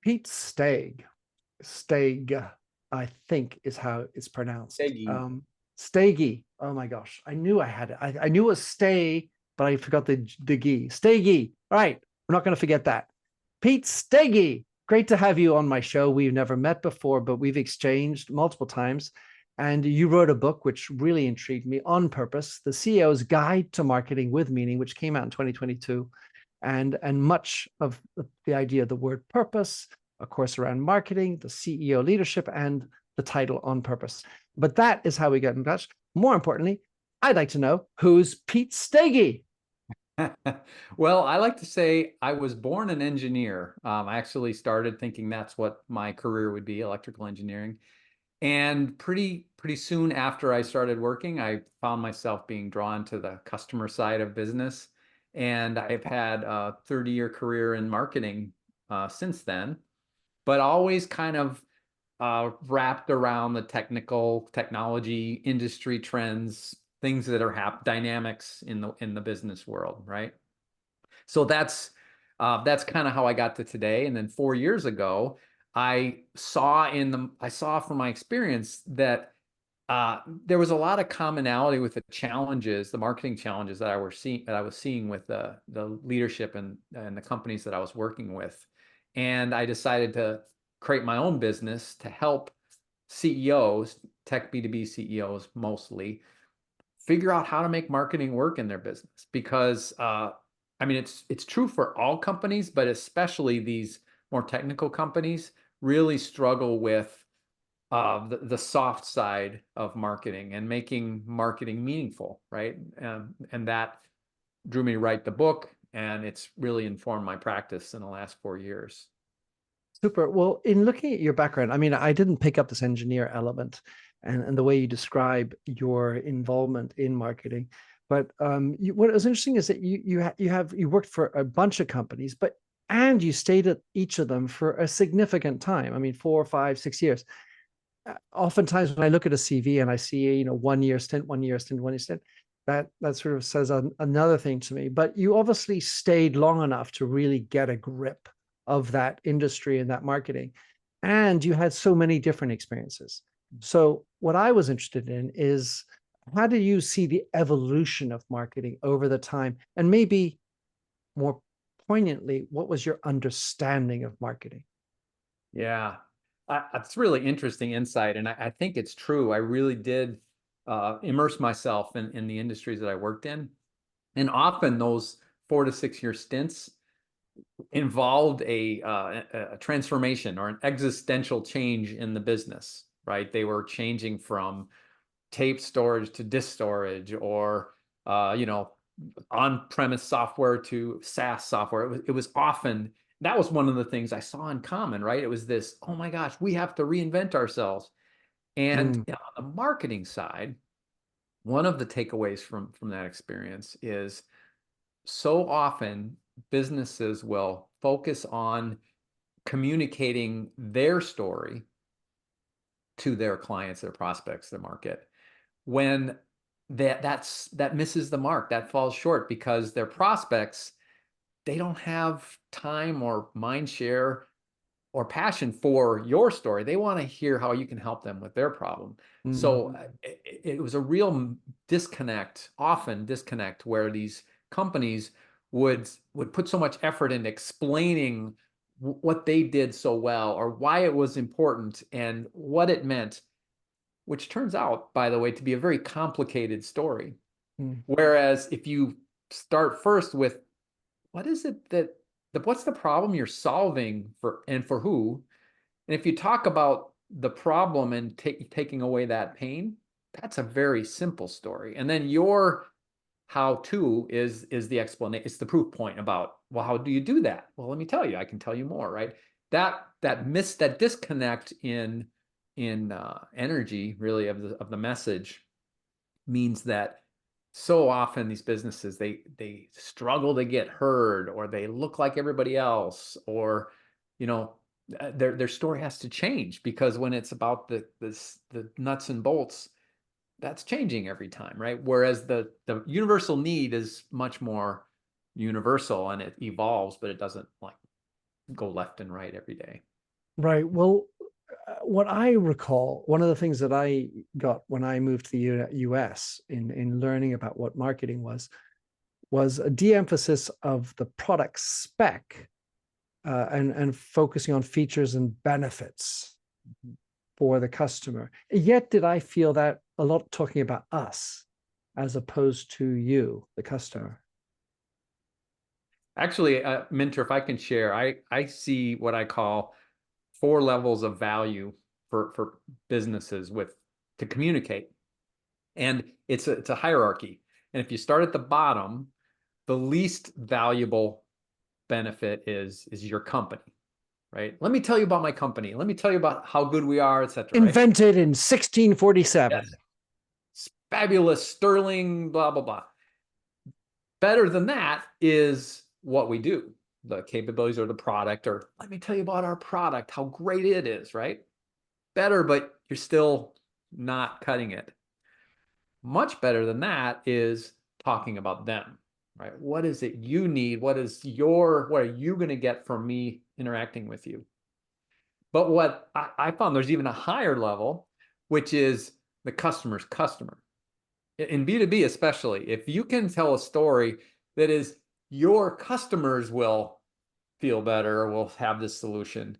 Pete Steege, Steege, I think is how it's pronounced. Peggy. Steege. Oh my gosh, I knew I had it. I knew it was stay, but I forgot the gee. Steege. All right, we're not going to forget that. Pete Steege. Great to have you on my show. We've never met before, but we've exchanged multiple times. And you wrote a book which really intrigued me, On Purpose, The CEO's Guide to Marketing with Meaning, which came out in 2022. And much of the idea of the word purpose, of course, around marketing, the CEO leadership, and the title On Purpose. But that is how we get in touch. More importantly, I'd like to know, who's Pete Steege? Well, I like to say I was born an engineer. I actually started thinking that's what my career would be, electrical engineering. And pretty soon after I started working, I found myself being drawn to the customer side of business. And I've had a 30-year career in marketing since then, but always kind of wrapped around the technology, industry trends, things that are dynamics in the business world, right? So that's kind of how I got to today. And then 4 years ago, I saw from my experience that there was a lot of commonality with the challenges, the marketing challenges that I was seeing with the leadership and the companies that I was working with. And I decided to create my own business to help CEOs, tech B2B CEOs mostly, figure out how to make marketing work in their business. Because I mean, it's true for all companies, but especially these more technical companies really struggle with the soft side of marketing and making marketing meaningful, right? And that drew me to write the book, and it's really informed my practice in the last 4 years. Super. Well, in looking at your background, I mean, I didn't pick up this engineer element and the way you describe your involvement in marketing. But what was interesting is that you worked for a bunch of companies, but and you stayed at each of them for a significant time. I mean, 4, 5, 6 years. Oftentimes, when I look at a CV and I see, 1 year stint, 1 year stint, 1 year stint, that sort of says another thing to me. But you obviously stayed long enough to really get a grip of that industry and that marketing. And you had so many different experiences. So, what I was interested in is, how do you see the evolution of marketing over the time? And maybe more poignantly, what was your understanding of marketing? Yeah, it's really interesting insight, and I think it's true. I really did immerse myself in the industries that I worked in, and often those 4 to 6 year stints involved a transformation or an existential change in the business, right? They were changing from tape storage to disk storage, or on-premise software to SaaS software. It was often that was one of the things I saw in common, right? It was this, oh my gosh, we have to reinvent ourselves. And Mm, on the marketing side, one of the takeaways from that experience is so often businesses will focus on communicating their story to their clients, their prospects, their market, when that misses the mark, that falls short, because their prospects, they don't have time or mind share or passion for your story. They want to hear how you can help them with their problem. mm, So it was a real disconnect, often disconnect, where these companies would put so much effort in explaining what they did so well, or why it was important and what it meant, which turns out, by the way, to be a very complicated story. mm. Whereas if you start first with what is it what's the problem you're solving for, and for who? And if you talk about the problem and taking away that pain, that's a very simple story. And then your how to is the explanation. It's the proof point about, well, how do you do that? Well, let me tell you. I can tell you more, right? That disconnect in energy, really, of the message, means that so often these businesses, they struggle to get heard, or they look like everybody else, or you know their story has to change, because when it's about the nuts and bolts, that's changing every time, right? Whereas the universal need is much more universal, and it evolves, but it doesn't like go left and right every day. Right. Well, what I recall, one of the things that I got when I moved to the US in learning about what marketing was a de-emphasis of the product spec and focusing on features and benefits for the customer. Yet did I feel that a lot talking about us as opposed to you, the customer. Actually, Minter, if I can share, I see what I call four levels of value for businesses with to communicate. And it's a hierarchy. And if you start at the bottom, the least valuable benefit is your company, right? Let me tell you about my company. Let me tell you about how good we are, etc. Right? Invented in 1647. Yes. It's fabulous, sterling, blah, blah, blah. Better than that is what we do, the capabilities or the product, or let me tell you about our product, how great it is, right? Better, but you're still not cutting it. Much better than that is talking about them, right? What is it you need? What are you going to get from me interacting with you? But what I found, there's even a higher level, which is the customer's customer. In B2B, especially, if you can tell a story that is your customers will feel better or will have this solution,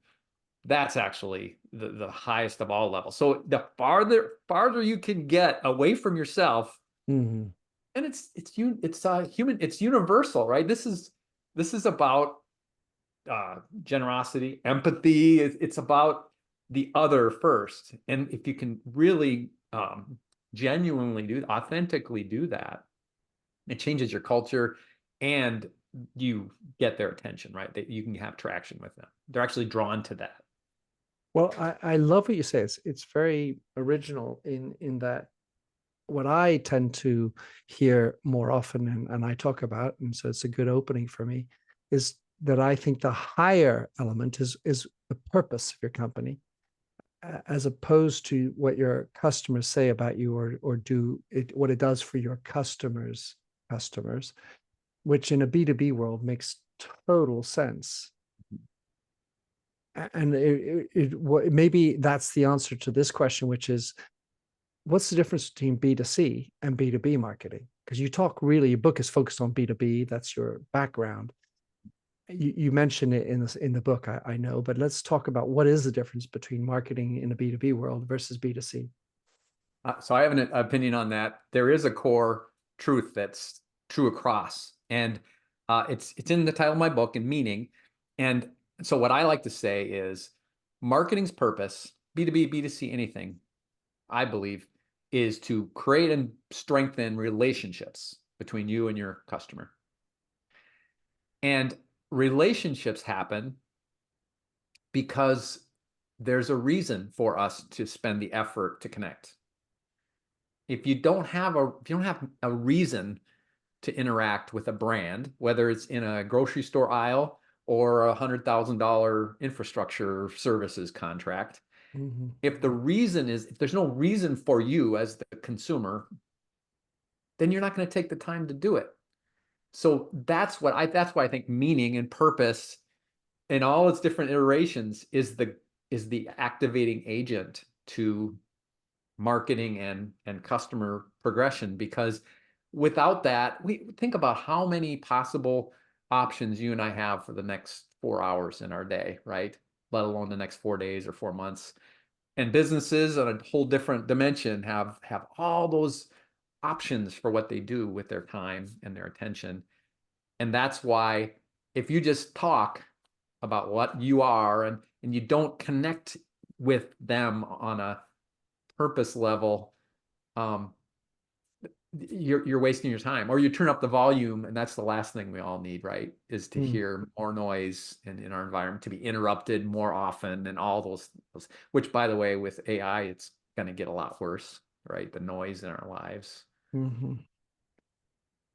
that's actually the highest of all levels. So the farther you can get away from yourself, Mhm. and it's human, it's universal, right? This is about generosity, empathy. It's about the other first. And if you can really genuinely authentically do that, it changes your culture and you get their attention, right? That you can have traction with them. They're actually drawn to that. Well, I love what you say. It's very original in that what I tend to hear more often and I talk about, and so it's a good opening for me, is that I think the higher element is the purpose of your company, as opposed to what your customers say about you or do it what it does for your customers, which in a B2B world makes total sense. And maybe that's the answer to this question, which is what's the difference between B2C and B2B marketing? Because you talk really, your book is focused on B2B. That's your background. You mentioned it in the book, I know, but let's talk about what is the difference between marketing in a B2B world versus B2C. So I have an opinion on that. There is a core truth that's true across, and it's in the title of my book, and meaning. And so what I like to say is marketing's purpose, B2B, B2C, anything, I believe, is to create and strengthen relationships between you and your customer. And relationships happen because there's a reason for us to spend the effort to connect. If you don't have a reason to interact with a brand, whether it's in a grocery store aisle or $100,000 infrastructure services contract, Mhm. if there's no reason for you as the consumer, then you're not going to take the time to do it. So that's why I think meaning and purpose in all its different iterations is the activating agent to marketing and customer progression, because without that, we think about how many possible options you and I have for the next 4 hours in our day, right? Let alone the next 4 days or 4 months. And businesses on a whole different dimension have all those options for what they do with their time and their attention. And that's why if you just talk about what you are and you don't connect with them on a purpose level, um, you're wasting your time, or you turn up the volume, and that's the last thing we all need, right? Is to Mm. hear more noise in our environment, to be interrupted more often, and all those, which by the way, with AI, it's going to get a lot worse, right? The noise in our lives. Mhm.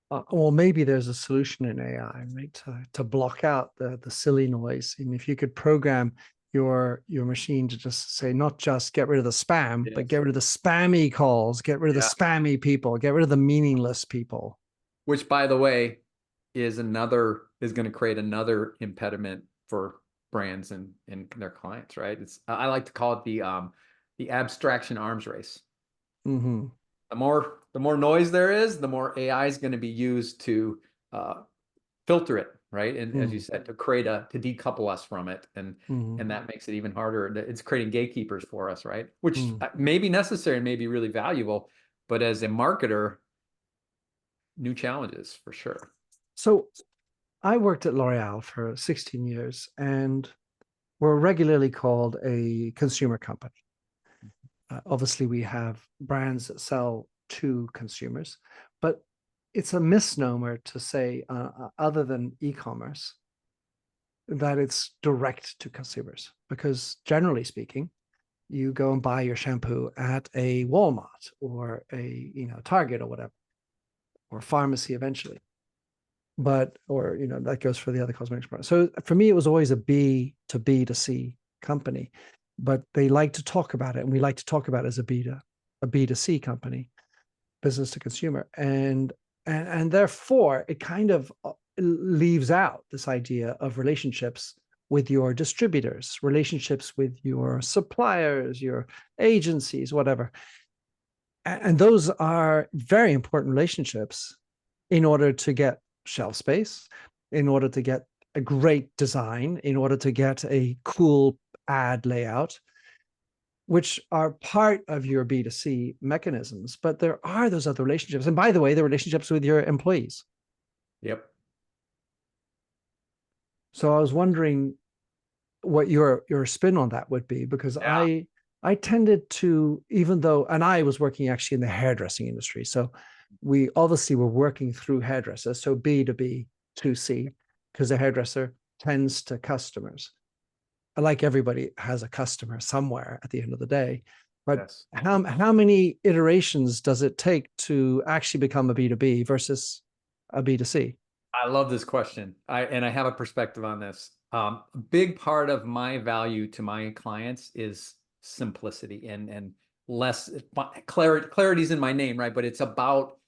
Well, maybe there's a solution in AI, right, to block out the silly noise. And if you could program your machine to just say, not just get rid of the spam, but Yes. get rid of the spammy calls, get rid of the Yeah. spammy people, get rid of the meaningless people. Which by the way is going to create another impediment for brands and their clients, right? I like to call it the abstraction arms race. Hmm. The more noise there is, the more AI is going to be used to filter it, right? And as you said, to decouple us from it, Hmm. and that makes it even harder. It's creating gatekeepers for us, right? Which Hmm. may be necessary and may be really valuable, but as a marketer, new challenges for sure. So I worked at L'Oreal for 16 years and we're regularly called a consumer company. Obviously, we have brands that sell to consumers, but it's a misnomer to say, other than e-commerce, that it's direct to consumers. Because generally speaking, you go and buy your shampoo at a Walmart or a Target or whatever, or pharmacy eventually. But or that goes for the other cosmetics product. So for me, it was always a B to B to C company, but they like to talk about it, and we like to talk about it as a B to C company, business to consumer, and therefore it kind of leaves out this idea of relationships with your distributors, relationships with your suppliers, your agencies, whatever, and those are very important relationships in order to get shelf space, in order to get a great design, in order to get a cool ad layout, which are part of your B2C mechanisms. But there are those other relationships. And by the way, the relationships with your employees. Yep. So I was wondering what your spin on that would be, because Yeah. I tended to, even though, and I was working actually in the hairdressing industry, so we obviously were working through hairdressers, so B to B to C, because the hairdresser tends to customers. Like everybody has a customer somewhere at the end of the day, but Yes. how many iterations does it take to actually become a B to B versus a B to C? I love this question. I have a perspective on this. A big part of my value to my clients is simplicity and less clarity. Clarity's in my name, right? But it's about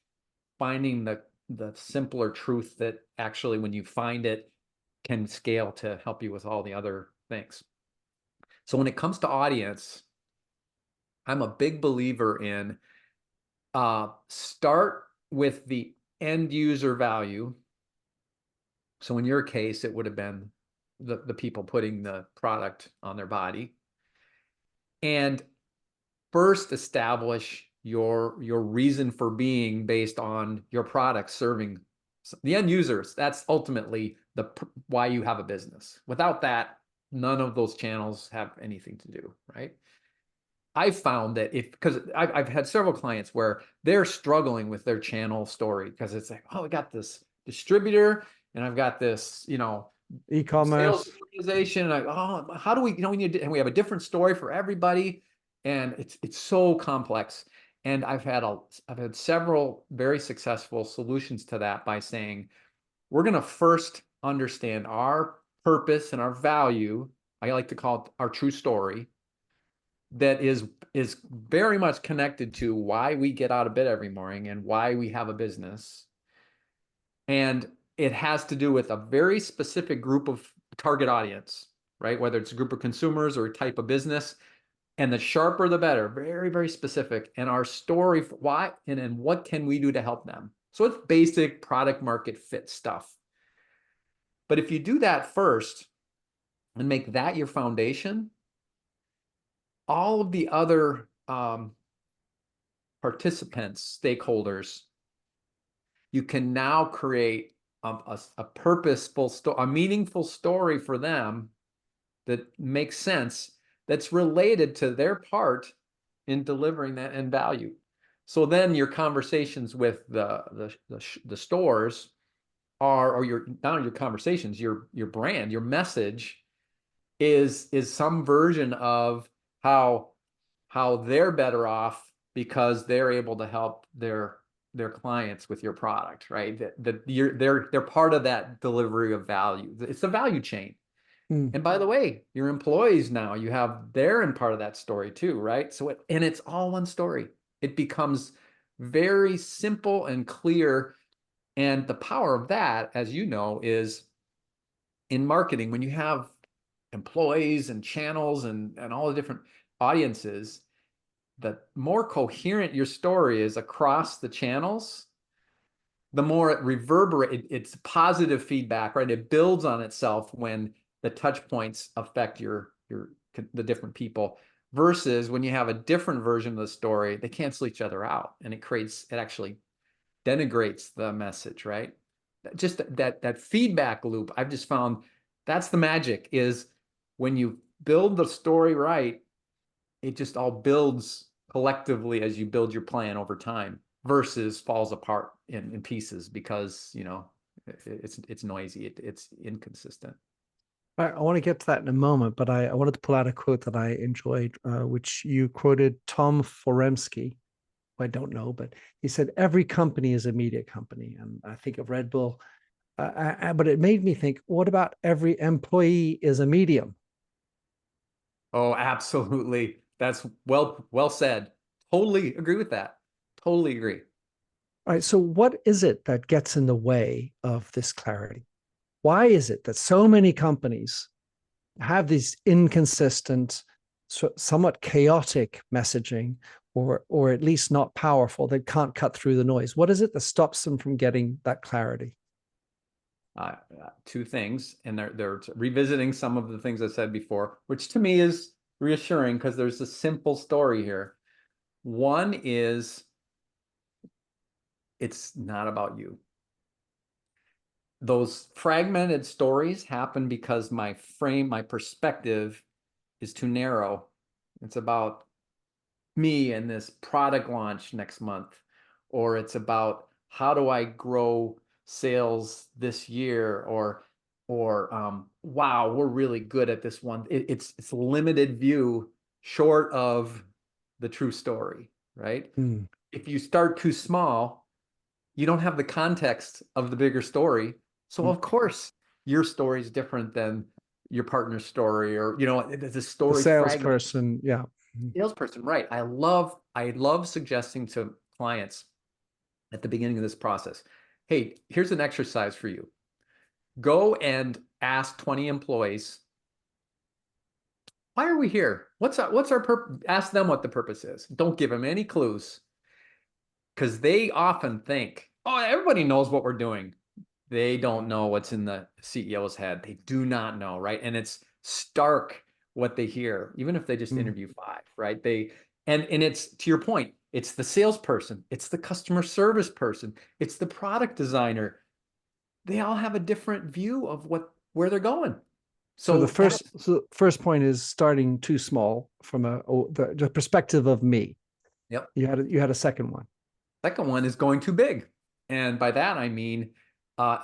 finding the simpler truth that actually, when you find it, can scale to help you with all the other things. So when it comes to audience, I'm a big believer in start with the end user value. So in your case, it would have been the people putting the product on their body. And first establish your reason for being based on your product serving the end users. That's ultimately why you have a business. Without that, none of those channels have anything to do, right? I found that because I've had several clients where they're struggling with their channel story, because it's like, oh, I got this distributor and I've got this, sales E-commerce. organization. And how do we, we need to, and we have a different story for everybody. And it's so complex. And I've had several very successful solutions to that by saying, we're going to first understand our purpose and our value. I like to call it our true story, that is very much connected to why we get out of bed every morning and why we have a business. And it has to do with a very specific group of target audience, right? Whether it's a group of consumers or a type of business. And the sharper the better, very, very specific. And our story, why and what can we do to help them? So it's basic product market fit stuff. But if you do that first and make that your foundation, all of the other participants, stakeholders, you can now create a purposeful story, a meaningful story for them that makes sense, that's related to their part in delivering that end value. So then your conversations with the stores are, or your not only your conversations, your brand, your message is some version of how they're better off because they're able to help their clients with your product, right? They're part of that delivery of value. It's a value chain. Mm. And by the way, your employees now, they're in part of that story too, right? So it's all one story. It becomes very simple and clear. And the power of that, as you know, is in marketing, when you have employees and channels and all the different audiences, the more coherent your story is across the channels, the more it reverberates. It's positive feedback, right? It builds on itself when the touch points affect the different people, versus when you have a different version of the story, they cancel each other out, and it actually denigrates the message, right? Just that feedback loop, I've just found that's the magic, is when you build the story right, it just all builds collectively as you build your plan over time, versus falls apart in pieces because, it's noisy, it's inconsistent. I want to get to that in a moment, but I wanted to pull out a quote that I enjoyed, which you quoted Tom Foremski. I don't know, but he said, every company is a media company. And I think of Red Bull, but it made me think, what about every employee is a medium? Oh, absolutely. That's well said. Totally agree with that. Totally agree. All right. So, what is it that gets in the way of this clarity? Why is it that so many companies have these inconsistent, somewhat chaotic messaging, or at least not powerful? They can't cut through the noise. What is it that stops them from getting that clarity? Two things, and they're revisiting some of the things I said before, which to me is reassuring because there's a simple story here. One is, it's not about you. Those fragmented stories happen because my perspective is too narrow. It's about me and this product launch next month, or it's about how do I grow sales this year, or wow, we're really good at this one. It's limited view, short of the true story, right? Hmm. If you start too small, you don't have the context of the bigger story. So Hmm. of course your story is different than your partner's story, or the The story's fragmented. salesperson, yeah. Salesperson, right? I love suggesting to clients at the beginning of this process, hey, here's an exercise for you. Go and ask 20 employees, why are we here? What's our purpose? Ask them what the purpose is. Don't give them any clues, because they often think, oh, everybody knows what we're doing. They don't know what's in the CEO's head. They do not know, right? And it's stark what they hear, even if they just Hmm. interview five, right? And it's, to your point, it's the salesperson, it's the customer service person, it's the product designer. They all have a different view of where they're going. So So that's, the first point is starting too small from the perspective of me. yep. You had a second one. Second one is going too big. And by that, I mean,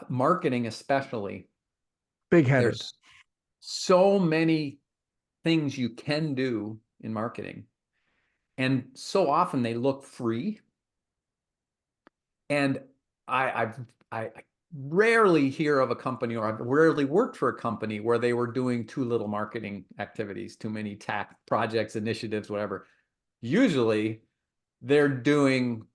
marketing, especially, Big headed. there's so many things you can do in marketing. And so often they look free. And I rarely hear of a company, or I've rarely worked for a company where they were doing too little marketing activities, too many tack projects, initiatives, whatever. Usually they're doing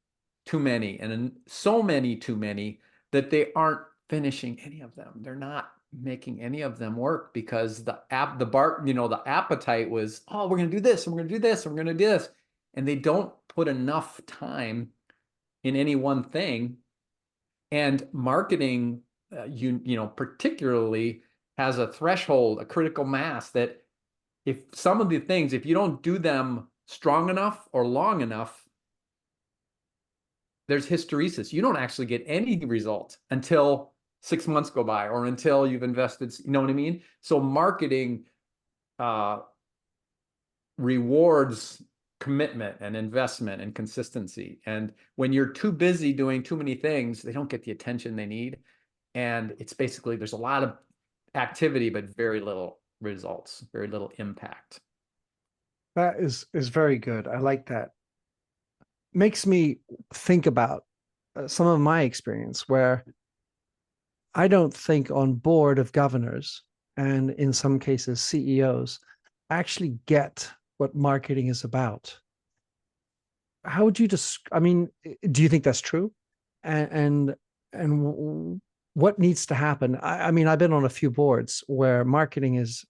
too many, and so many too many that they aren't finishing any of them. They're not making any of them work because the appetite was, oh, we're going to do this, and we're going to do this, and we're going to do this. And they don't put enough time in any one thing. And marketing, particularly, has a threshold, a critical mass, that if some of the things, if you don't do them strong enough or long enough, there's hysteresis. You don't actually get any result until 6 months go by, or until you've invested, you know what I mean? So marketing rewards commitment and investment and consistency. And when you're too busy doing too many things, they don't get the attention they need. And it's basically, there's a lot of activity, but very little results, very little impact. That is very good. I like that. Makes me think about some of my experience where I don't think on board of governors, and in some cases CEOs, actually get what marketing is about. How would you just, I mean, do you think that's true? And what needs to happen? I mean, I've been on a few boards where marketing is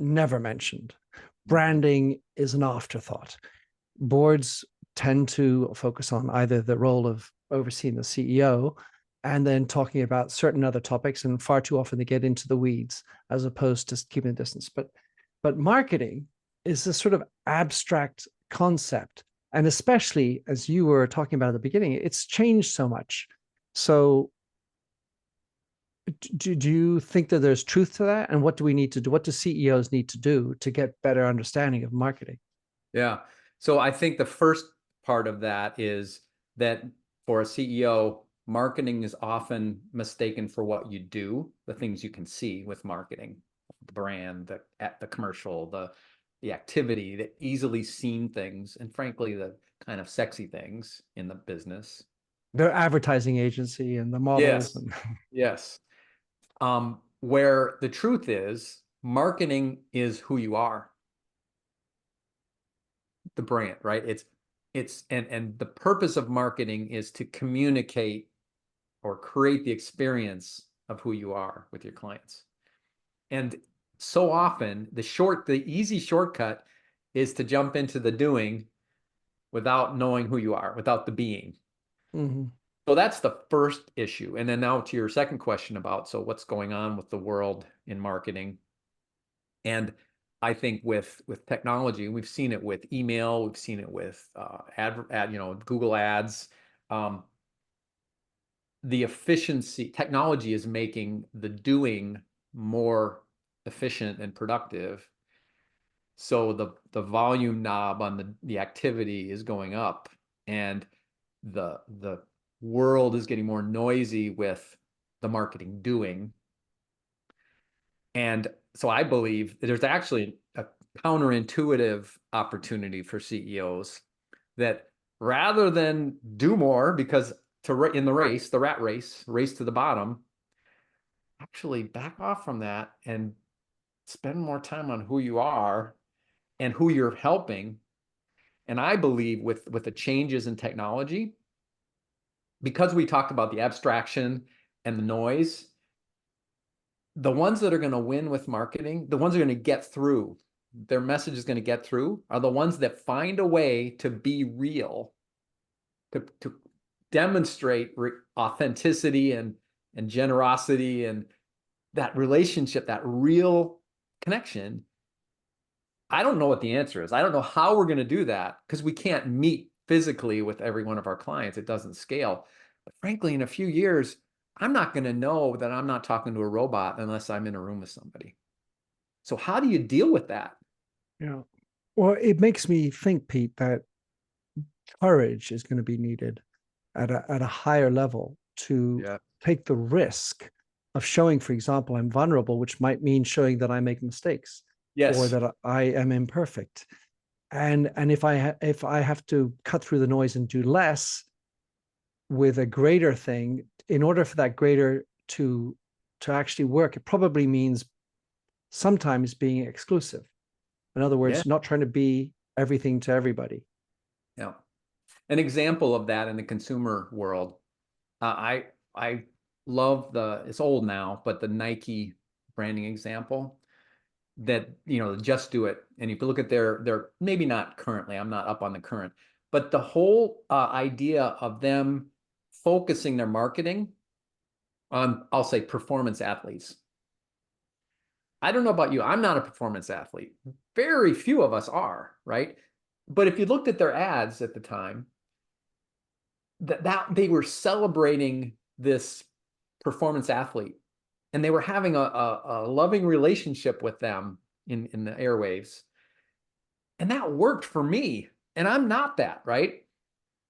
never mentioned. Mhm. Branding is an afterthought. Boards tend to focus on either the role of overseeing the CEO and then talking about certain other topics, and far too often they get into the weeds as opposed to keeping a distance. But marketing is this sort of abstract concept, and especially as you were talking about at the beginning, it's changed so much. So do you think that there's truth to that? And what do we need to do? What do CEOs need to do to get better understanding of marketing? Yeah. So I think the first part of that is that for a CEO, marketing is often mistaken for what you do, the things you can see with marketing, the brand, the commercial, the activity, the easily seen things, and frankly, the kind of sexy things in the business. Their advertising agency and the models Yes. and Yes. Where the truth is, marketing is who you are, the brand, right? And the purpose of marketing is to communicate or create the experience of who you are with your clients. And so often the easy shortcut is to jump into the doing without knowing who you are, without the being. Mhm. So that's the first issue. And then now to your second question about, so what's going on with the world in marketing? And I think with technology, we've seen it with email, we've seen it with Google ads. Um, the efficiency technology is making the doing more efficient and productive. So the volume knob on the activity is going up, and the world is getting more noisy with the marketing doing. And so I believe there's actually a counterintuitive opportunity for CEOs that rather than do more, because in the race, the rat race to the bottom, actually back off from that and spend more time on who you are and who you're helping. And I believe with the changes in technology, because we talked about the abstraction and the noise, the ones that are going to win with marketing, the ones that are going to get through, their message is going to get through, are the ones that find a way to be real, to demonstrate authenticity and generosity and that relationship, that real connection. I don't know what the answer is. I don't know how we're going to do that because we can't meet physically with every one of our clients. It doesn't scale. But frankly, in a few years, I'm not going to know that I'm not talking to a robot unless I'm in a room with somebody. So how do you deal with that? Yeah. Well, it makes me think, Pete, that courage is going to be needed at a higher level to Yeah. take the risk of showing, for example, I'm vulnerable, which might mean showing that I make mistakes or Yes. that I am imperfect. And if I have to cut through the noise and do less with a greater thing, in order for that greater to actually work, it probably means sometimes being exclusive. In other Yeah. words, not trying to be everything to everybody. Yeah. An example of that in the consumer world, I love it's old now, but the Nike branding example that, just do it. And if you look at their maybe not currently, I'm not up on the current, but the whole idea of them focusing their marketing on, I'll say, performance athletes. I don't know about you. I'm not a performance athlete. Very few of us are, right? But if you looked at their ads at the time, that they were celebrating this performance athlete, and they were having a loving relationship with them in the airwaves. And that worked for me. And I'm not that, right?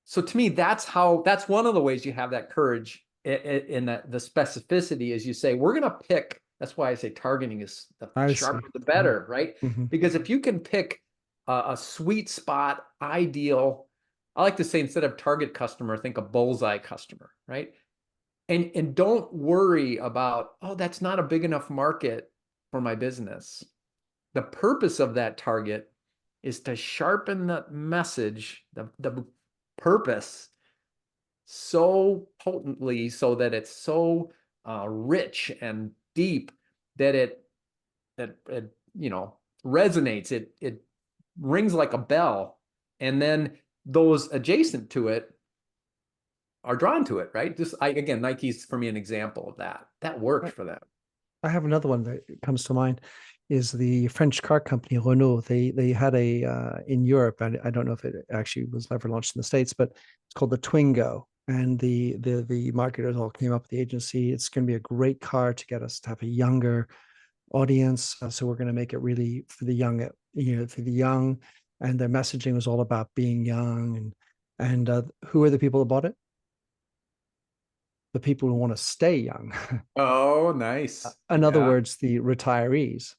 So to me, that's one of the ways you have that courage in that the specificity is you say, we're going to pick. That's why I say targeting is the I see. sharper the better, right? Mm-hmm. Because if you can pick a sweet spot, ideal, I like to say instead of target customer, think a bullseye customer, right? And don't worry about, oh, that's not a big enough market for my business. The purpose of that target is to sharpen the message, the purpose so potently so that it's so rich and deep that it resonates, it rings like a bell, and then those adjacent to it are drawn to it, right? Just again, Nike's for me an example of that. That worked for them. I have another one that comes to mind is the French car company Renault. They had a in Europe, and I don't know if it actually was ever launched in the States, but it's called the Twingo. And the marketers all came up with the agency. It's going to be a great car to get us to have a younger audience. So we're going to make it really for the young, for the young. And their messaging was all about being young. And who are the people that bought it? The people who want to stay young. Oh, nice. In other Yeah. words, the retirees.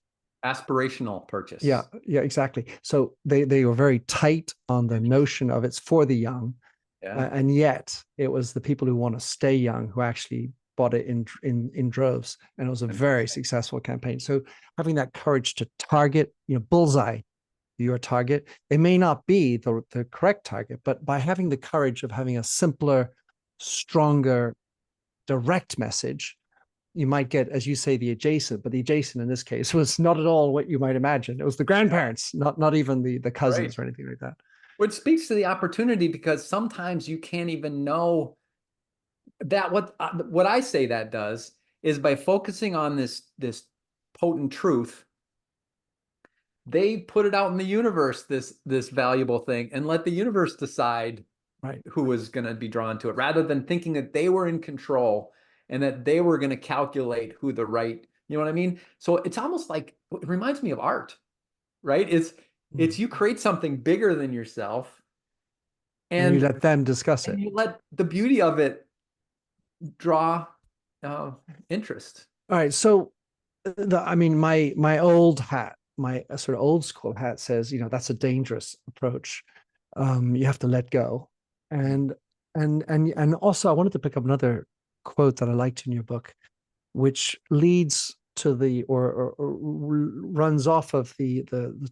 Aspirational Yeah, purchase. yeah, exactly. So they were very tight on the notion of it's for the young, Yeah. and yet it was the people who want to stay young who actually bought it in droves, and it was a very Interesting. successful campaign. So having that courage to target, bullseye your target, it may not be the correct target, but by having the courage of having a simpler, stronger, direct message, you might get, as you say, the adjacent, but the adjacent in this case was not at all what you might imagine. It was the Yeah. grandparents, not even the Right. cousins or anything like that. Which speaks to the opportunity because sometimes you can't even know that what I say that does is by focusing on this potent truth, they put it out in the universe, this valuable thing, and let the universe decide Right. who was going to be drawn to it, rather than thinking that they were in control and that they were going to calculate who the right, you know what I mean? So it's almost like it reminds me of art, right? It's Mm. you create something bigger than yourself, And you and let them discuss it. you let the beauty of it draw uh, interest. All right. So I mean, my old hat, my sort of old school hat says, that's a dangerous approach. You have to let go. And and also I wanted to pick up another quote that I liked in your book, which leads to the or runs off of the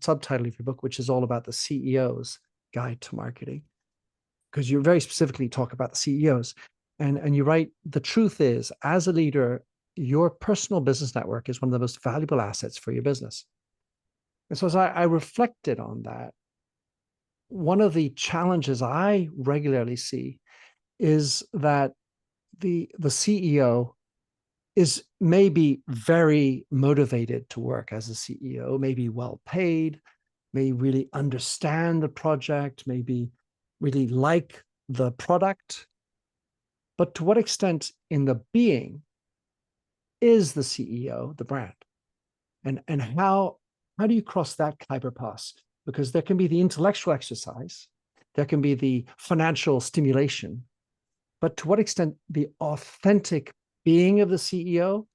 subtitle of your book, which is all about the CEO's guide to marketing, because you very specifically talk about the CEOs, and you write the truth is, as a leader, your personal business network is one of the most valuable assets for your business. And so as I reflected on that, one of the challenges I regularly see is that the CEO is maybe very motivated to work as a CEO, maybe well paid, may really understand the project, maybe really like the product. But to what extent in the being is the CEO the brand? And how do you cross that Khyber pass? Because there can be the intellectual exercise, there can be the financial stimulation, but to what extent the authentic being of the CEO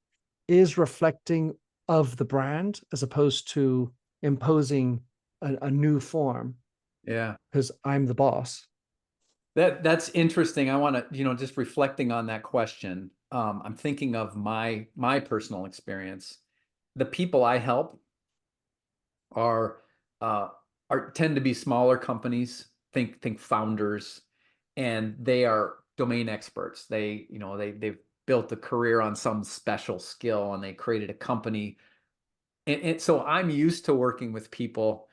is reflecting of the brand as opposed to imposing a new form Yeah. because I'm the boss. That's interesting. I want to, just reflecting on that question. I'm thinking of my personal experience. The people I help are uh, are tend to be smaller companies. Think founders, and they are domain experts. They've built a career on some special skill, and they created a company. And so I'm used to working with people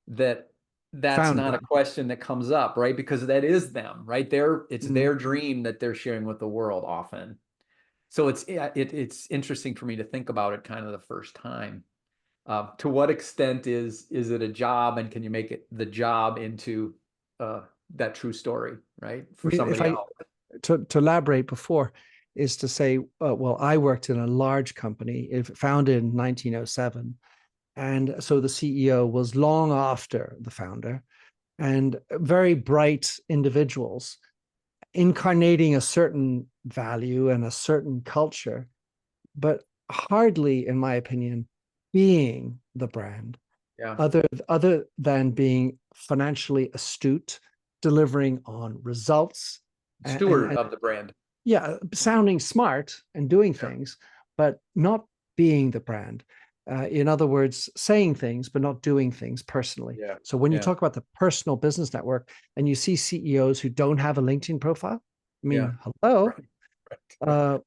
that that's Found not a them. question that comes up, right? Because that is them, right? It's Mm. their dream that they're sharing with the world often. So it's interesting for me to think about it kind of the first time. To what extent is it a job, and can you make it the job into uh, that true story, right? I For mean, if somebody I else. to elaborate before is to say, well, I worked in a large company, founded in 1907. And so the CEO was long after the founder, and very bright individuals incarnating a certain value and a certain culture, but hardly, in my opinion, being the brand, Yeah. other than being financially astute, delivering on results, Steward and of the brand. yeah, sounding smart and doing Yeah. things, but not being the brand. In other words, saying things, but not doing things personally. Yeah. So when you Yeah. talk about the personal business network and you see CEOs who don't have a LinkedIn profile, I Yeah. mean, hello. Right. Right. Uh,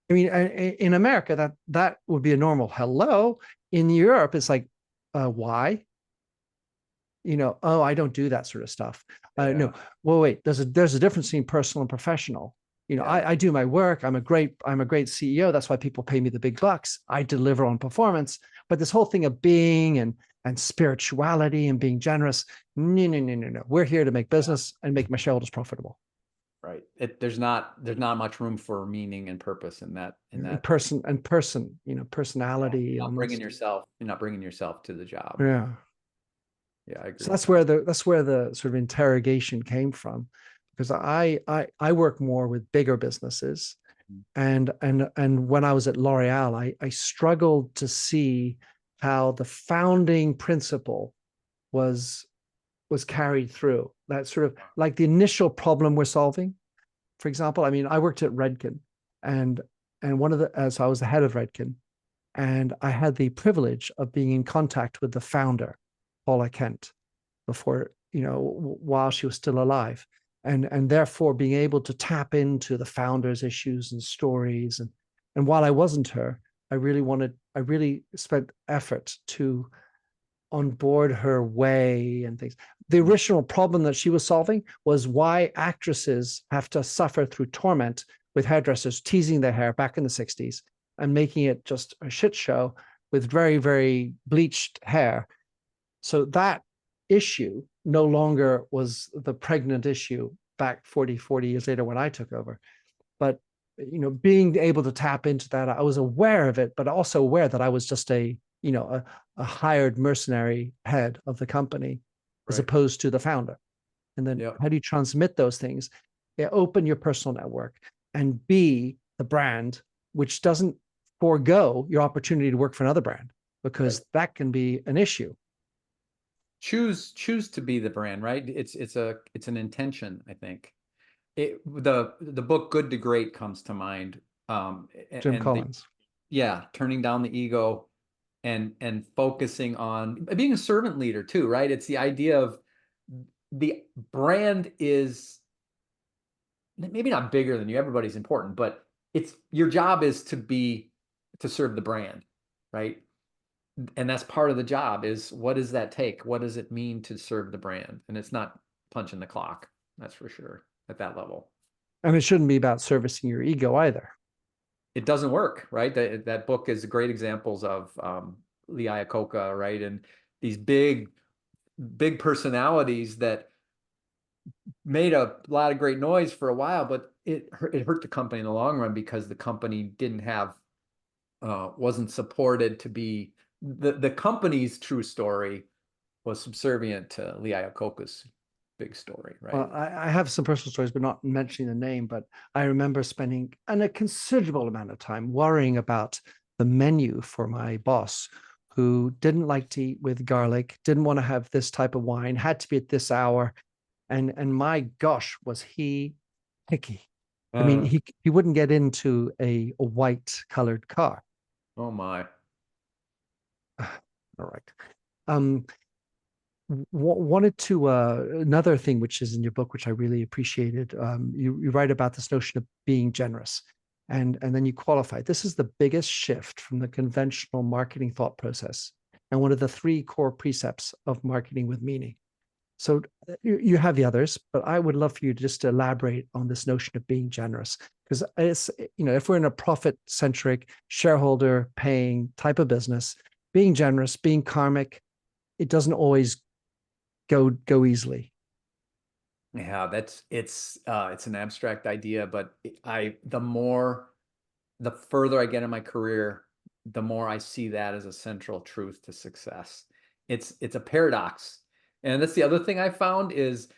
I mean, in America, that would be a normal hello. In Europe, it's like, why. Oh, I don't do that sort of stuff. No, Yeah. well, wait, there's a difference between personal and professional. Yeah. I do my work. I'm a great CEO. That's why people pay me the big bucks. I deliver on performance. But this whole thing of being and spirituality and being generous, no, no, no, no, no. We're here to make Yeah. business and make my shareholders profitable. Right. There's not much room for meaning and purpose in that. Personality Bringing almost. yourself, you're not bringing yourself to the job. Yeah. Yeah, I So agree with that's that. where the sort of interrogation came from, because I work more with bigger businesses, Mm. and when I was at L'Oreal, I struggled to see how the founding principle was was carried through. That sort of like the initial problem we're solving. For example, I mean, I worked at Redken, and one of the so I was the head of Redken, and I had the privilege of being in contact with the founder, Paula Kent, before, while she was still alive, and therefore being able to tap into the founder's issues and stories. And while I wasn't her, I really spent effort to onboard her way and things. The original problem that she was solving was why actresses have to suffer through torment with hairdressers teasing their hair back in the 60s and making it just a shit show with very, very bleached hair. So that issue no longer was the pregnant issue back 40 years later when I took over. But, being able to tap into that, I was aware of it, but also aware that I was just a hired mercenary head of the company as Right. opposed to the founder. And then Yep. how do you transmit those things? Yeah, open your personal network and be the brand, which doesn't forego your opportunity to work for another brand, Right. because that can be an issue. Choose to be the brand, right? It's an intention, I think. The book Good to Great comes to mind. Jim And Collins. yeah, turning down the ego and focusing on being a servant leader too, right? It's the idea of the brand is maybe not bigger than you. Everybody's important, but it's your job is to serve the brand, right? And that's part of the job is what does that take? What does it mean to serve the brand? And it's not punching the clock, that's for sure, at that level. And it shouldn't be about servicing your ego either. It doesn't work, right? That book is great examples of Lee Iacocca, right? And these big personalities that made a lot of great noise for a while, but it hurt the company in the long run because the company didn't have wasn't supported to be the company's true story was subservient to Lee Iacocca's big story, right? Well, I have some personal stories, but not mentioning the name. But I remember spending a considerable amount of time worrying about the menu for my boss, who didn't like to eat with garlic, didn't want to have this type of wine, had to be at this hour. And my gosh, was he picky. I mean, Uh, he wouldn't get into a white colored car. oh my. All right. Um, wanted to another thing which is in your book, which I really appreciated. You write about this notion of being generous, and then you qualify. This is the biggest shift from the conventional marketing thought process, and one of the three core precepts of marketing with meaning. So you have the others, but I would love for you to just elaborate on this notion of being generous, because it's, if we're in a profit centric, shareholder paying type of business, being generous, being karmic, it doesn't always go easily. Yeah, it's an abstract idea, but the further I get in my career, the more I see that as a central truth to success. It's a paradox. And that's the other thing I found is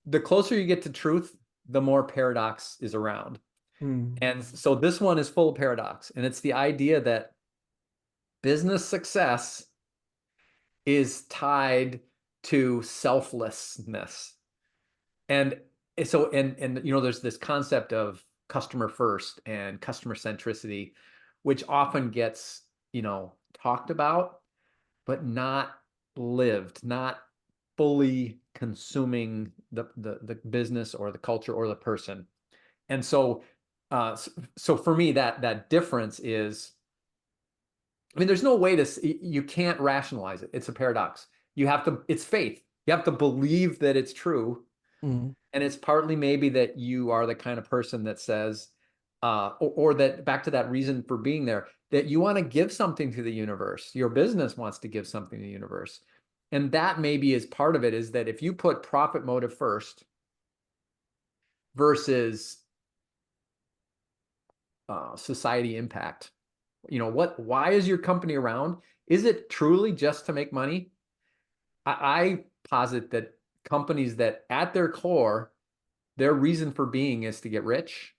the closer you get to truth, the more paradox is around. Hmm. And so this one is full of paradox. And it's the idea that business success is tied to selflessness. And so and there's this concept of customer first and customer centricity, which often gets, talked about, but not lived, not fully consuming the business or the culture or the person. And so so for me that difference is I mean, there's no way you can't rationalize it. It's a paradox. It's faith. You have to believe that it's true. Mm. And it's partly maybe that you are the kind of person that says, or that back to that reason for being there, that you want to give something to the universe. Your business wants to give something to the universe. And that maybe is part of it, is that if you put profit motive first versus society impact, why is your company around? Is it truly just to make money? I posit that companies that at their core, their reason for being is to get rich,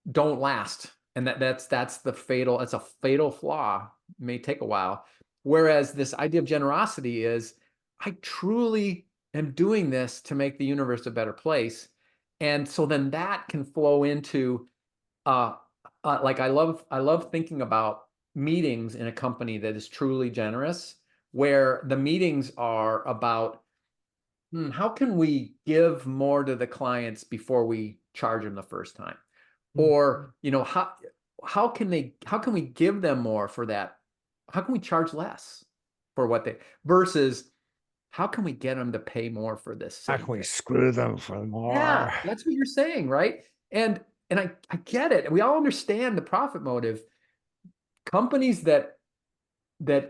don't last. And that's that's a fatal flaw. It may take a while. Whereas this idea of generosity is, I truly am doing this to make the universe a better place. And so then that can flow into like I love thinking about meetings in a company that is truly generous, where the meetings are about, how can we give more to the clients before we charge them the first time? Mm. Or, how can we give them more for that? How can we charge less for what versus how can we get them to pay more for this How same can we thing? screw them for Yeah, more? that's what you're saying, right? And I get it. We all understand the profit motive. Companies that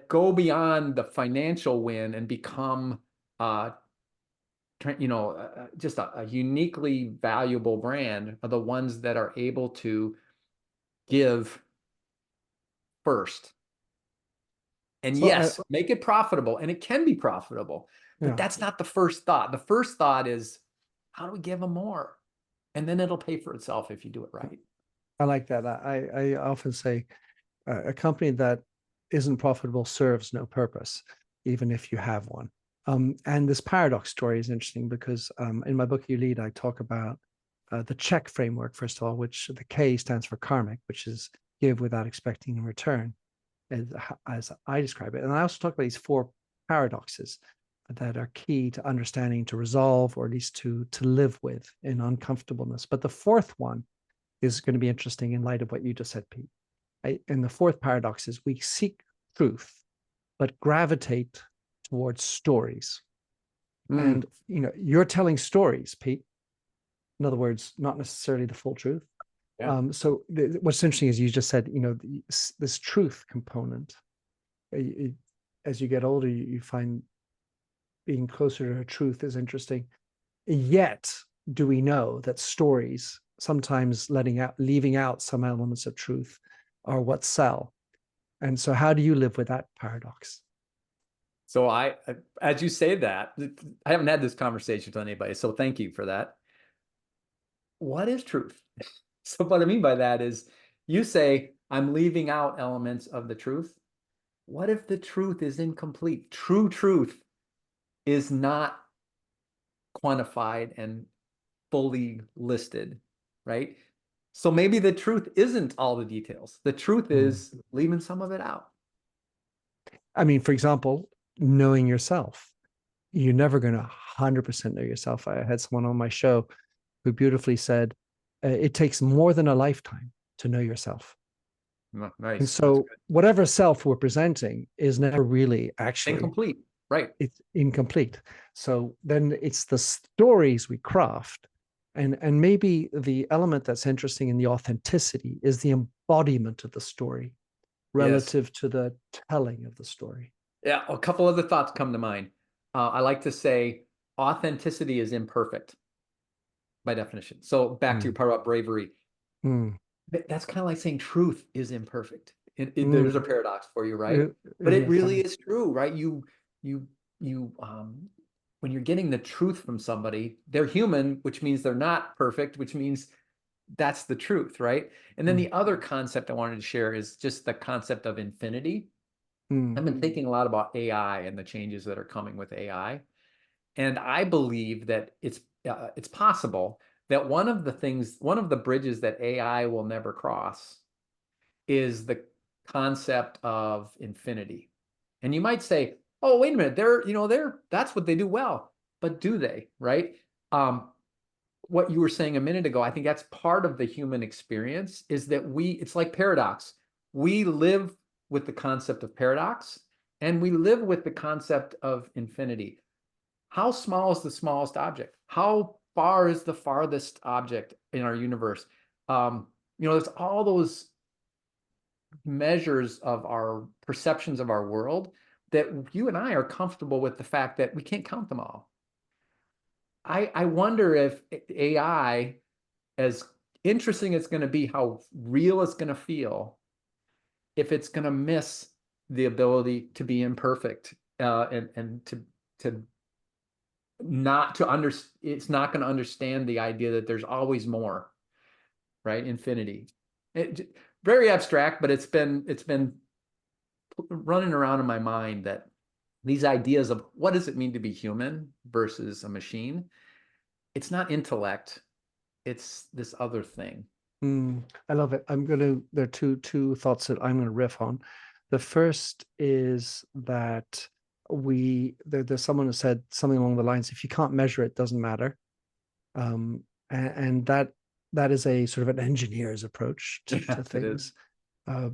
go beyond the financial win and become uh just a uniquely valuable brand are the ones that are able to give first. And So I, yes, make it profitable, and it can be profitable, but yeah, that's not the first thought. The first thought is, how do we give them more? And then it'll pay for itself if you do it right. I like that. I often say a company that isn't profitable serves no purpose, even if you have one. And this paradox story is interesting because in my book You Lead, I talk about the check framework, first of all, which the K stands for karmic, which is give without expecting in return, as I describe it. And I also talk about these four paradoxes that are key to understanding, to resolve, or at least to live with in uncomfortableness. But the fourth one is going to be interesting in light of what you just said, Pete. And the fourth paradox is we seek truth, but gravitate towards stories. Mm, And you're telling stories, Pete. In other words, not necessarily the full truth. yeah. What's interesting is you just said, this truth component. As you get older, you find being closer to truth is interesting. Yet, do we know that stories, sometimes leaving out some elements of truth, are what sell? And so, how do you live with that paradox? So as you say that, I haven't had this conversation with anybody, so thank you for that. What is truth? So what I mean by that is, you say, I'm leaving out elements of the truth. What if the truth is incomplete? True truth is not quantified and fully listed, right? So maybe the truth isn't all the details. The truth Mm. is leaving some of it out. I mean, for example, knowing yourself. You're never going to 100% know yourself. I had someone on my show who beautifully said, it takes more than a lifetime to know yourself. And Nice. That's so, whatever self we're presenting is never really good. actually, Incomplete. Right. it's incomplete. So then it's the stories we craft. And maybe the element that's interesting in the authenticity is the embodiment of the story Yes. relative to the telling of the story. Yeah. A couple other thoughts come to mind. I like to say authenticity is imperfect by definition. So back to your Mm, part about bravery. mm, That's kind of like saying truth is imperfect. There's a mm. paradox for you, right? But Isn't it it really funny? is true, right? You, you, when you're getting the truth from somebody, they're human, which means they're not perfect, which means that's the truth, right? And then Mm, the other concept I wanted to share is just the concept of infinity. mm, I've been thinking a lot about AI and the changes that are coming with AI. And I believe that it's possible that one of the bridges that AI will never cross is the concept of infinity. And you might say, "Oh, wait a minute, that's what they do well." But do they, right? Um, what you were saying a minute ago, I think that's part of the human experience, is that it's like paradox. We live with the concept of paradox, and we live with the concept of infinity. How small is the smallest object? How far is the farthest object in our universe? There's all those measures of our perceptions of our world that you and I are comfortable with the fact that we can't count them all. I wonder if AI, as interesting as it's going to be, how real it's going to feel, if it's going to miss the ability to be imperfect, and to not to under it's not going to understand the idea that there's always more, right? Infinity. Very abstract, but it's been running around in my mind that these ideas of what does it mean to be human versus a machine, it's not intellect, it's this other thing. I love it. There are two thoughts that I'm gonna riff on. The first is that there's someone who said something along the lines, if you can't measure it, doesn't matter. And that is a sort of an engineer's approach to things.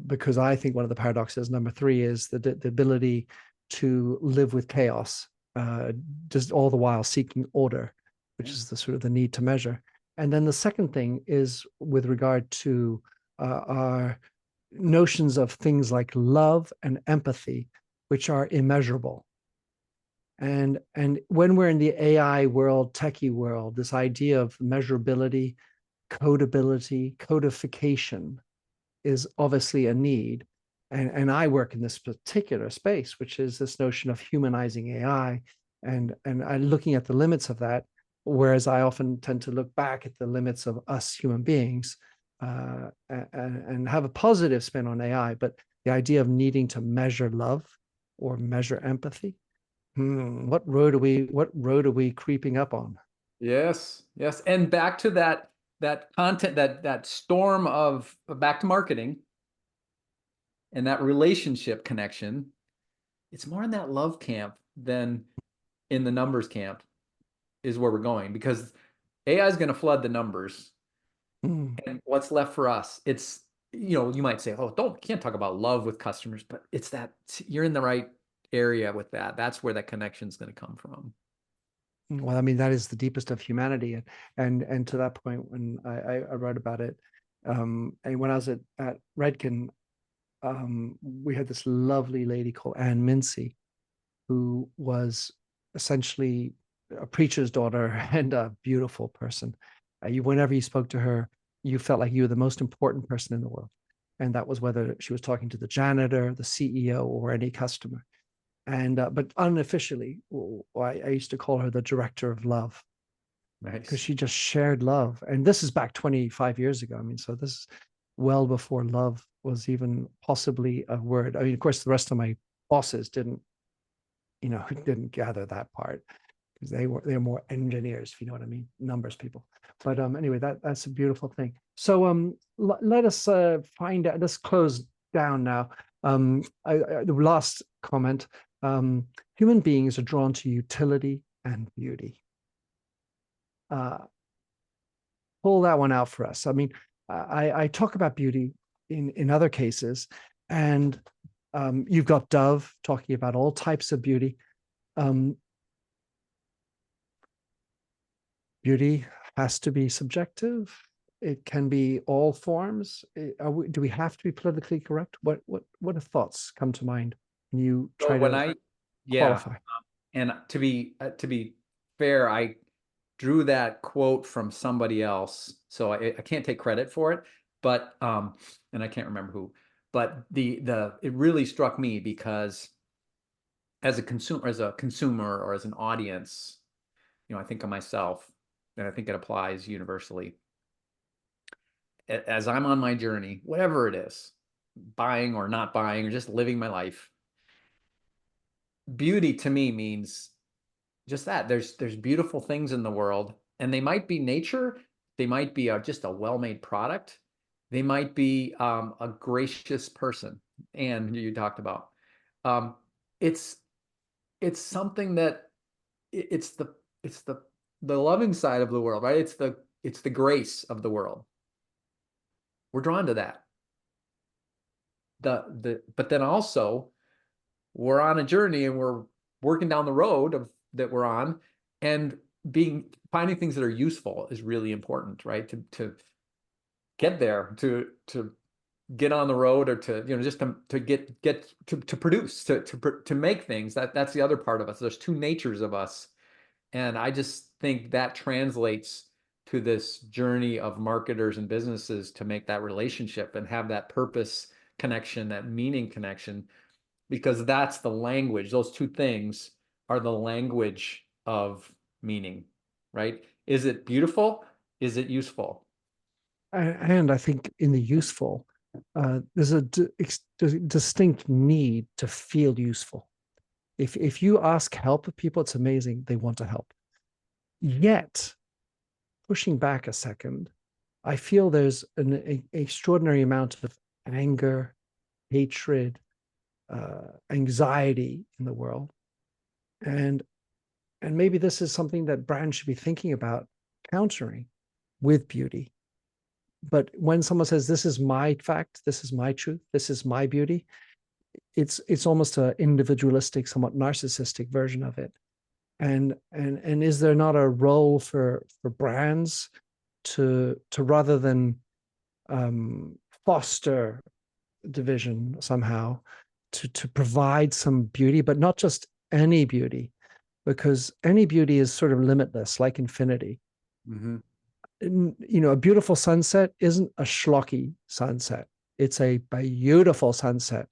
Because I think one of the paradoxes, number three, is the ability to live with chaos, just all the while seeking order, which is the sort of the need to measure. And then the second thing is with regard to our notions of things like love and empathy, which are immeasurable. And when we're in the AI world, techie world, this idea of measurability, codability, codification is obviously a need. And I work in this particular space, which is this notion of humanizing AI, and I'm looking at the limits of that, whereas I often tend to look back at the limits of us human beings, and have a positive spin on AI. But the idea of needing to measure love or measure empathy, what road are we creeping up on? Yes, yes. And back to that content, that storm of back to marketing and that relationship connection. It's more in that love camp than in the numbers camp is where we're going, because AI is going to flood the numbers. And what's left for us? It's, you might say, oh, can't talk about love with customers, but it's that you're in the right area with that. That's where that connection is going to come from. Well, I mean, that is the deepest of humanity. And to that point, when I wrote about it, and when I was at Redken, we had this lovely lady called Anne Mincy, who was essentially a preacher's daughter and a beautiful person. Whenever you spoke to her, you felt like you were the most important person in the world. And that was whether she was talking to the janitor, the CEO, or any customer. And but unofficially, I used to call her the director of love, because Nice. she just shared love. And this is back 25 years ago. I mean, so this is well before love was even possibly a word. I mean, of course, the rest of my bosses didn't gather that part, because they're more engineers, if you know what I mean, numbers people. But anyway, that's a beautiful thing. So let us find out. Let's close down now. The last comment: human beings are drawn to utility and beauty. Pull that one out for us. I mean, I talk about beauty in other cases, and you've got Dove talking about all types of beauty. Beauty has to be subjective. It can be all forms. Do we have to be politically correct? What thoughts come to mind when you try to qualify? And to be fair, I drew that quote from somebody else, so I can't take credit for it, but and I can't remember who, but it really struck me because as a consumer or as an audience, I think of myself, and I think it applies universally. As I'm on my journey, whatever it is, buying or not buying or just living my life, beauty to me means just that. There's beautiful things in the world, and they might be nature, they might be just a well-made product, they might be a gracious person, and you talked about. Um, it's it's something that it's the loving side of the world, right? It's the grace of the world. We're drawn to that. but then also we're on a journey and we're working down the road of that we're on, and finding things that are useful is really important, right? To get there, to get on the road, or to, just to get to produce, to make things. That's the other part of us. There's two natures of us. And I just think that translates to this journey of marketers and businesses to make that relationship and have that purpose connection, that meaning connection, because that's the language. Those two things are the language of meaning, right? Is it beautiful? Is it useful? And I think in the useful, there's a distinct need to feel useful. If you ask help of people, it's amazing. They want to help. Yet, pushing back a second, I feel there's an extraordinary amount of anger, hatred, anxiety in the world. And maybe this is something that brands should be thinking about countering with beauty. But when someone says, this is my fact, this is my truth, this is my beauty, it's almost an individualistic, somewhat narcissistic version of it. And is there not a role for brands to rather than foster division somehow, to provide some beauty, but not just any beauty, because any beauty is sort of limitless, like infinity. Mm-hmm. A beautiful sunset isn't a schlocky sunset. It's a beautiful sunset.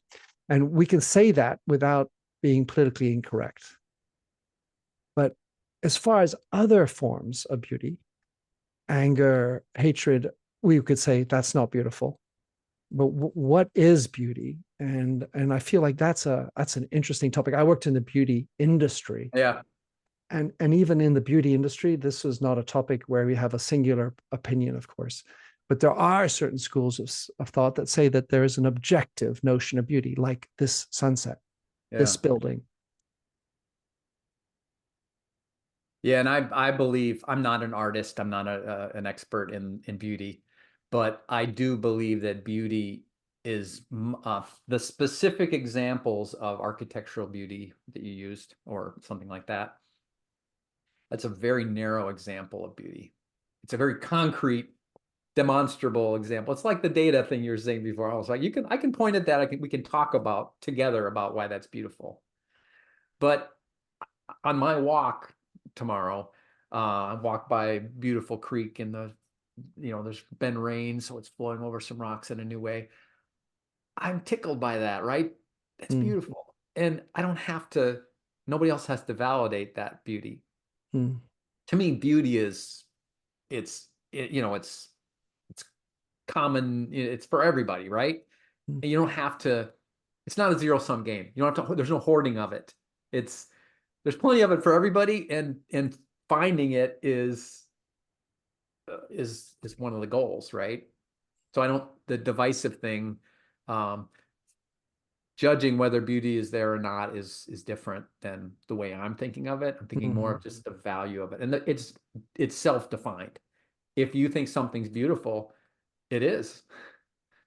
And we can say that without being politically incorrect. But as far as other forms of beauty, anger, hatred, we could say that's not beautiful. But what is beauty? And I feel like that's an interesting topic. I worked in the beauty industry. Yeah. And even in the beauty industry, this was not a topic where we have a singular opinion, of course. But there are certain schools of thought that say that there is an objective notion of beauty, like this sunset, this building. Yeah, and I believe, I'm not an artist, I'm not an expert in beauty, but I do believe that beauty is the specific examples of architectural beauty that you used, or something like that. That's a very narrow example of beauty. It's a very concrete, demonstrable example. It's like the data thing you were saying before. I was like, I can point at that. We can talk about together about why that's beautiful. But on my walk tomorrow, I walk by a beautiful creek in there's been rain, so it's flowing over some rocks in a new way. I'm tickled by that, right? It's beautiful. And I don't have to, nobody else has to validate that beauty. To me, beauty is, it's common, it's for everybody, right? And you don't have to, it's not a zero-sum game. You don't have to, there's no hoarding of it. There's plenty of it for everybody, and finding it is one of the goals, right? So the divisive thing, judging whether beauty is there or not is different than the way I'm thinking of it. I'm thinking more of just the value of it. And it's self-defined. If you think something's beautiful, it is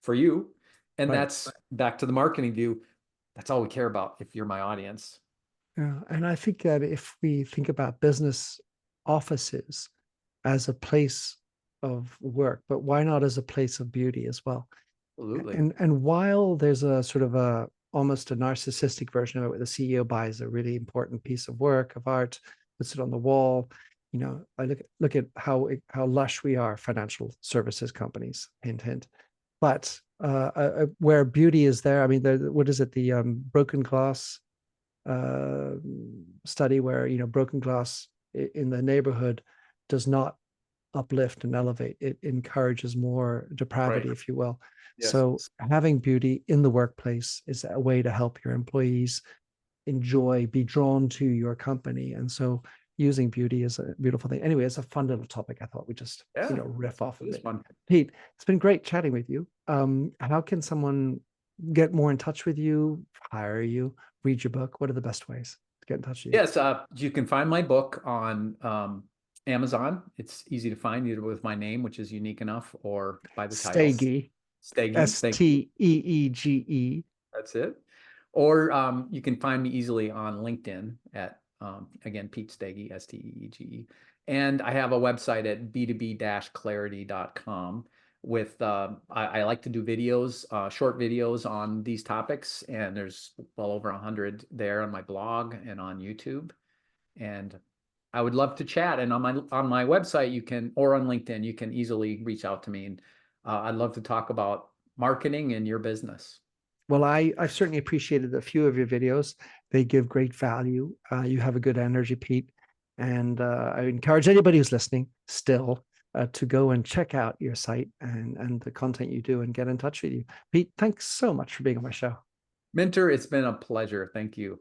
for you. And that's back to the marketing view. That's all we care about if you're my audience. Yeah, and I think that if we think about business offices as a place of work, but why not as a place of beauty as well? Absolutely. And while there's a sort of almost a narcissistic version of it, where the CEO buys a really important piece of work, of art, puts it on the wall. I look at how lush we are, financial services companies, hint hint. But where beauty is there, I mean, what is it? The broken glass study, where broken glass in the neighborhood does not uplift and elevate. It encourages more depravity, if you will. Yes. So having beauty in the workplace is a way to help your employees be drawn to your company. And so using beauty is a beautiful thing. Anyway, it's a fun little topic. I thought we just riff off of it. Fun. Pete, it's been great chatting with you. How can someone get more in touch with you, hire you, read your book? What are the best ways to get in touch with you? Yes, you can find my book on Amazon. It's easy to find, either with my name, which is unique enough, or by the title. Steege. Steggy, thank you. Steege. That's it. Or you can find me easily on LinkedIn at, again, Pete Steege, Steege. And I have a website at b2b-clarity.com with, I like to do videos, short videos on these topics. And there's well over 100 there on my blog and on YouTube. And I would love to chat. And on my website, you can, or on LinkedIn, you can easily reach out to me. And I'd love to talk about marketing and your business. Well, I've certainly appreciated a few of your videos. They give great value. You have a good energy, Pete. And I encourage anybody who's listening still to go and check out your site and the content you do and get in touch with you. Pete, thanks so much for being on my show. Minter, it's been a pleasure. Thank you.